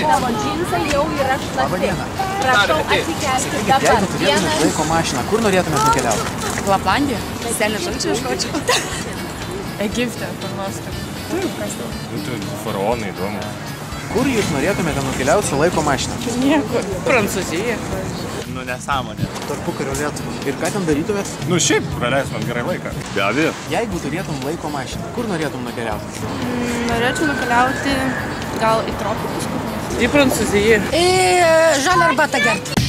Tavo džinsai jau yra šlapti. Prašau atsikelti dabar. Jeigu turėtumėt laiko mašiną, kur norėtumėt nukeliauti? Laplandija. Senė žalčių iškočiau. Egipte, kur nors. Tai faraonai įdomu. Kur jūs norėtumėte nukeliauti su laiko mašina? Niekur. Prancūzija. Nu, nesąmonė. Tarpukario Lietuvą. Ir ką ten darytumėt? Nu šiaip praleistumėt gerai laiką. Be abejo. Jeigu turėtum laiko mašiną, kur norėtum nukeliauti? Norėčiau nukeliauti gal į tropikus. Į Prancūziją. Į žalią arbatą gerti.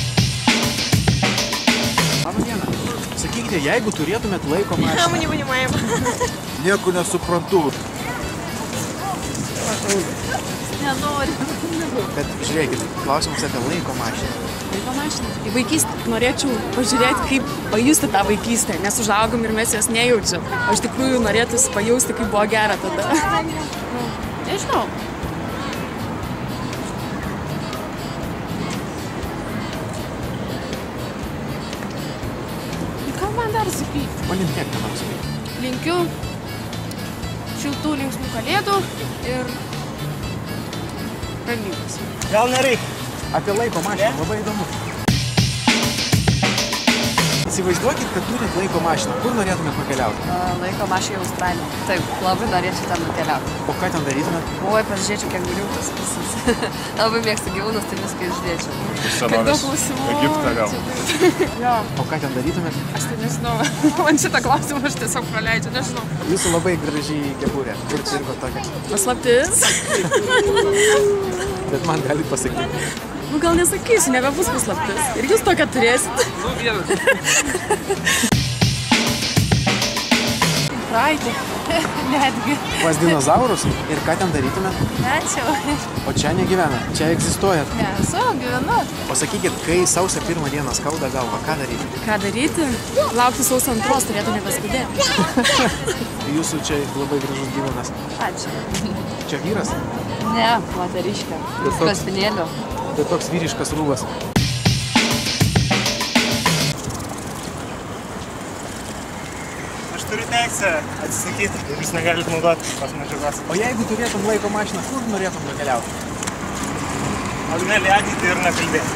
Labą dieną. Sakykite, jeigu turėtumėt laiko mašiną. Nieko nesuprantu. Nenoriu. Bet žiūrėkit, klausimas apie laiko mašiną. Laiko mašiną. Į vaikystę. Norėčiau pažiūrėti, kaip pajusti tą vaikystę, nes užaugom ir mes jos nejaučiam. O iš tikrųjų norėtųsi pajausti, kaip buvo gera tada. Nežinau. Ką man dar sakyti? Man niek nenoriu sakyti. Linkiu šiltų linksmų kalėdų ir ramybės. Gal nereikia? Apie laiko mašiną labai įdomu. Įsivaizduokit, kad turit laiko mašiną. Kur norėtumėt nukeliauti? Laiko mašiną į Australiją. Taip, labai norėčiau ten nukeliauti. O ką ten darytumėt? Oi, pasižiūrėčiau kenguriukus visus. Labai mėgstu gyvūnus, tai viską išdėčiau. Kiek daug klausimų. Egipte gal. Jo, O ką ten darytumėt? aš tai nežinau. Man šitą klausimą aš tiesiog praleidžiu, nežinau. Jūsų labai graži kepurė. Kur pirko tokia? Paslaptis? Bet man galit pasakyti. Nu gal nesakysiu, nebebus paslaptis. Ir jūs tokią turėsit. Praeitį. Netgi. Pas dinozaurus? Ir ką ten darytumėt? Nečiau. O čia negyvenat? Čia egzistuojat? Ne, esu, gyvenu. O sakykit, kai sausio 1 dieną skauda galvą, ką daryti? Ką daryti? Laukti sausio 2, turėtų nebeskudėti. Jūsų čia labai gražus gyvūnas. Ačiū. Čia vyras? Ne, moteriškė. Kaspinėlių. Tai toks vyriškas rūbas. Aš turiu teisę atsisakyti ir jūs negalite naudoti tos medžiagos. O jeigu turėtum laiko mašiną, kur norėtum nukeliauti? Atgal į ateitį ir nekalbėti.